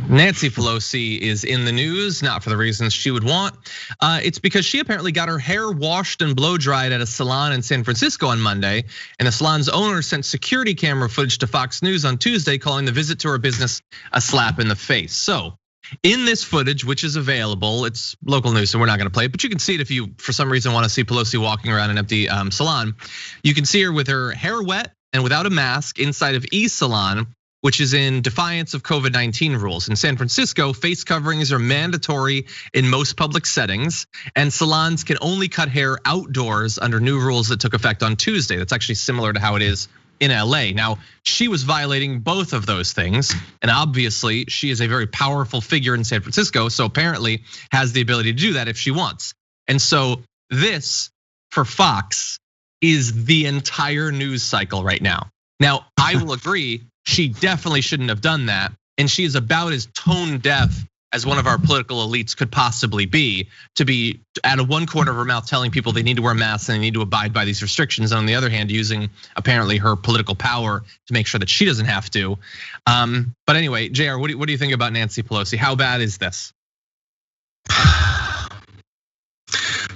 Nancy Pelosi is in the news, not for the reasons she would want. It's because she apparently got her hair washed and blow dried at a salon in San Francisco on Monday. And the salon's owner sent security camera footage to Fox News on Tuesday, calling the visit to her business a slap in the face. So in this footage, which is available, it's local news, so we're not gonna play it, but you can see it if you, for some reason, wanna see Pelosi walking around an empty salon. You can see her with her hair wet and without a mask inside of E Salon, which is in defiance of COVID-19 rules. In San Francisco, face coverings are mandatory in most public settings, and salons can only cut hair outdoors under new rules that took effect on Tuesday. That's actually similar to how it is in LA. Now, she was violating both of those things, and obviously she is a very powerful figure in San Francisco, so apparently has the ability to do that if she wants. And so this, for Fox, is the entire news cycle right now. Now, I will agree, she definitely shouldn't have done that. And she is about as tone deaf as one of our political elites could possibly be, to be out of one corner of her mouth telling people they need to wear masks and they need to abide by these restrictions. And on the other hand, using apparently her political power to make sure that she doesn't have to. But anyway, JR, what do you think about Nancy Pelosi? How bad is this?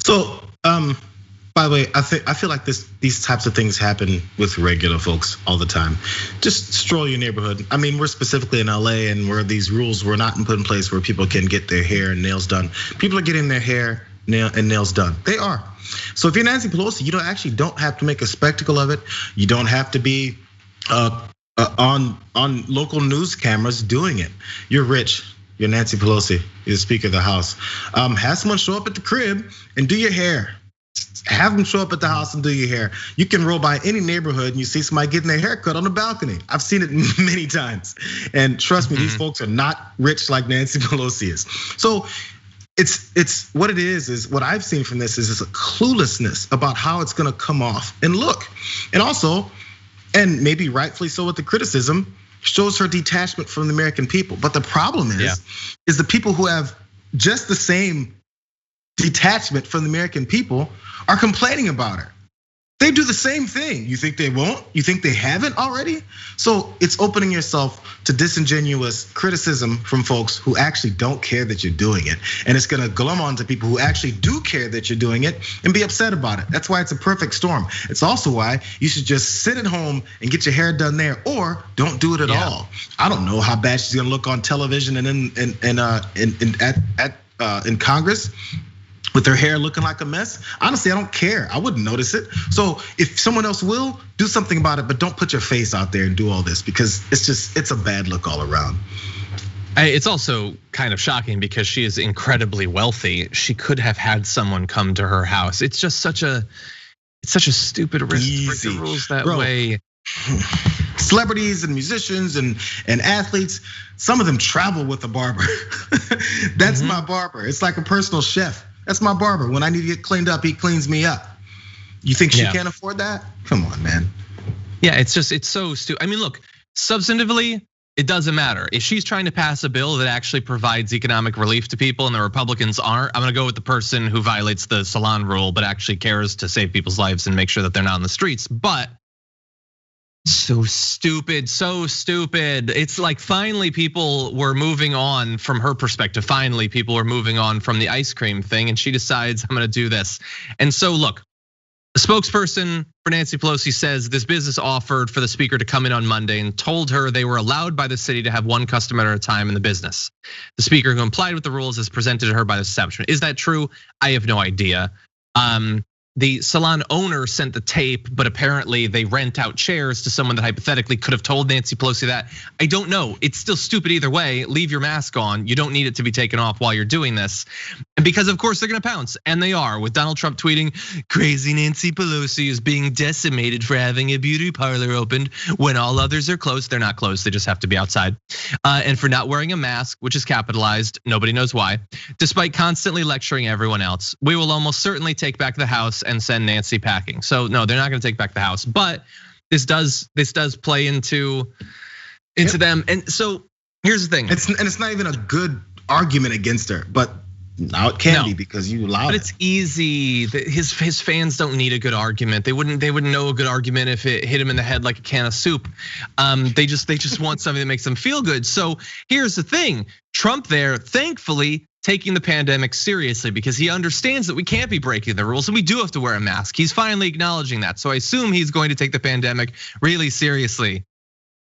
So, by the way, I feel like these types of things happen with regular folks all the time. Just stroll your neighborhood. I mean, we're specifically in LA, and where these rules were not put in place where people can get their hair and nails done. People are getting their hair and nails done. They are. So if you're Nancy Pelosi, you don't have to make a spectacle of it. You don't have to be on local news cameras doing it. You're rich. You're Nancy Pelosi. You're the Speaker of the House. Have someone show up at the crib and do your hair. Have them show up at the house and do your hair. You can roll by any neighborhood and you see somebody getting their hair cut on the balcony. I've seen it many times. And trust me, these folks are not rich like Nancy Pelosi is. So it's what it is what I've seen from this is a cluelessness about how it's gonna come off and look. And also, and maybe rightfully so with the criticism, shows her detachment from the American people. But the problem is the people who have just the same detachment from the American people are complaining about her. They do the same thing. You think they won't? You think they haven't already? So it's opening yourself to disingenuous criticism from folks who actually don't care that you're doing it. And it's gonna glom onto people who actually do care that you're doing it and be upset about it. That's why it's a perfect storm. It's also why you should just sit at home and get your hair done there, or don't do it at all. I don't know how bad she's gonna look on television and in Congress, with their hair looking like a mess. Honestly, I don't care. I wouldn't notice it. So if someone else will, do something about it, but don't put your face out there and do all this, because it's a bad look all around. It's also kind of shocking because she is incredibly wealthy. She could have had someone come to her house. It's just such a stupid risk to break the rules that way. Celebrities and musicians and athletes, some of them travel with a barber. That's my barber. It's like a personal chef. That's my barber. When I need to get cleaned up, he cleans me up. You think she can't afford that? Come on, man. Yeah, it's so stupid. I mean, look, substantively, it doesn't matter. If she's trying to pass a bill that actually provides economic relief to people and the Republicans aren't, I'm gonna go with the person who violates the salon rule but actually cares to save people's lives and make sure that they're not on the streets. But so stupid, so stupid. It's like finally people were moving on from her perspective. Finally, people were moving on from the ice cream thing, and she decides, I'm gonna do this. And so look, a spokesperson for Nancy Pelosi says this business offered for the speaker to come in on Monday and told her they were allowed by the city to have one customer at a time in the business. The speaker, who complied with the rules, is presented to her by the establishment. Is that true? I have no idea. The salon owner sent the tape, but apparently they rent out chairs to someone that hypothetically could have told Nancy Pelosi that. I don't know. It's still stupid either way. Leave your mask on. You don't need it to be taken off while you're doing this. And because of course they're gonna pounce, and they are, with Donald Trump tweeting, crazy Nancy Pelosi is being decimated for having a beauty parlor opened when all others are closed. They're not closed, they just have to be outside. And for not wearing a mask, which is capitalized, nobody knows why, despite constantly lecturing everyone else. We will almost certainly take back the house and send Nancy packing. So no, they're not gonna take back the house, but this does play into them. And so here's the thing. It's not even a good argument against her, but Now it can be because you allowed it. But it's easy. His fans don't need a good argument. They wouldn't know a good argument if it hit him in the head like a can of soup. They just want something that makes them feel good. So here's the thing: Trump there, thankfully, taking the pandemic seriously because he understands that we can't be breaking the rules and we do have to wear a mask. He's finally acknowledging that. So I assume he's going to take the pandemic really seriously.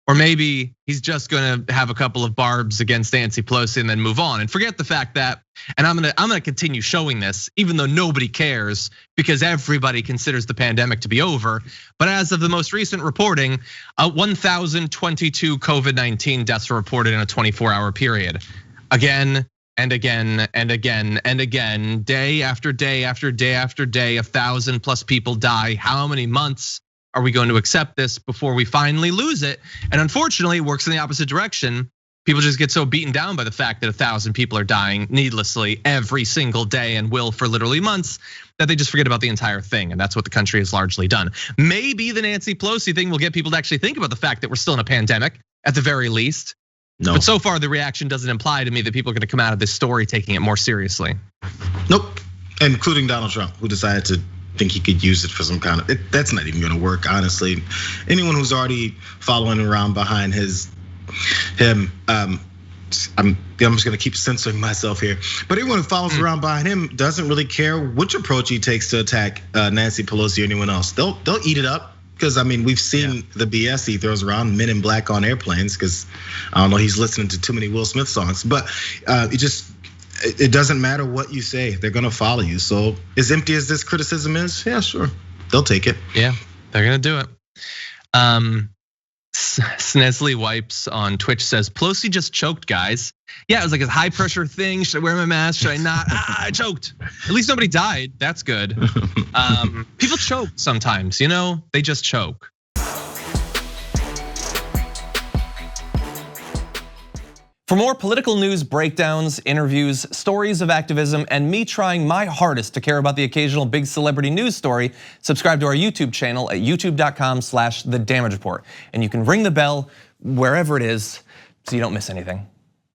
Or maybe he's just gonna have a couple of barbs against Nancy Pelosi and then move on and forget the fact that, and I'm gonna continue showing this even though nobody cares because everybody considers the pandemic to be over. But as of the most recent reporting, 1,022 COVID-19 deaths were reported in a 24-hour period. Again and again and again and again, day after day after day after day, 1,000+ people die. How many months are we going to accept this before we finally lose it? And unfortunately, it works in the opposite direction. People just get so beaten down by the fact that 1,000 people are dying needlessly every single day and will for literally months that they just forget about the entire thing. And that's what the country has largely done. Maybe the Nancy Pelosi thing will get people to actually think about the fact that we're still in a pandemic at the very least. No. But so far, the reaction doesn't imply to me that people are gonna come out of this story taking it more seriously. Nope, including Donald Trump, who decided to think he could use it for some kind of, that's not even gonna work, honestly. Anyone who's already following around behind him, I'm just gonna keep censoring myself here. But anyone who follows around behind him doesn't really care which approach he takes to attack Nancy Pelosi or anyone else. They'll eat it up. Because I mean, we've seen the BS he throws around, Men in Black on airplanes. Because I don't know, he's listening to too many Will Smith songs. But it doesn't matter what you say, they're gonna follow you. So as empty as this criticism is, yeah, sure, they'll take it. Yeah, they're gonna do it. Snesley Wipes on Twitch says Pelosi just choked, guys. Yeah, it was like a high pressure thing. Should I wear my mask? Should I not? I choked. At least nobody died. That's good. People choke sometimes, they just choke. For more political news breakdowns, interviews, stories of activism, and me trying my hardest to care about the occasional big celebrity news story, subscribe to our YouTube channel at youtube.com/The Damage Report. And you can ring the bell wherever it is so you don't miss anything.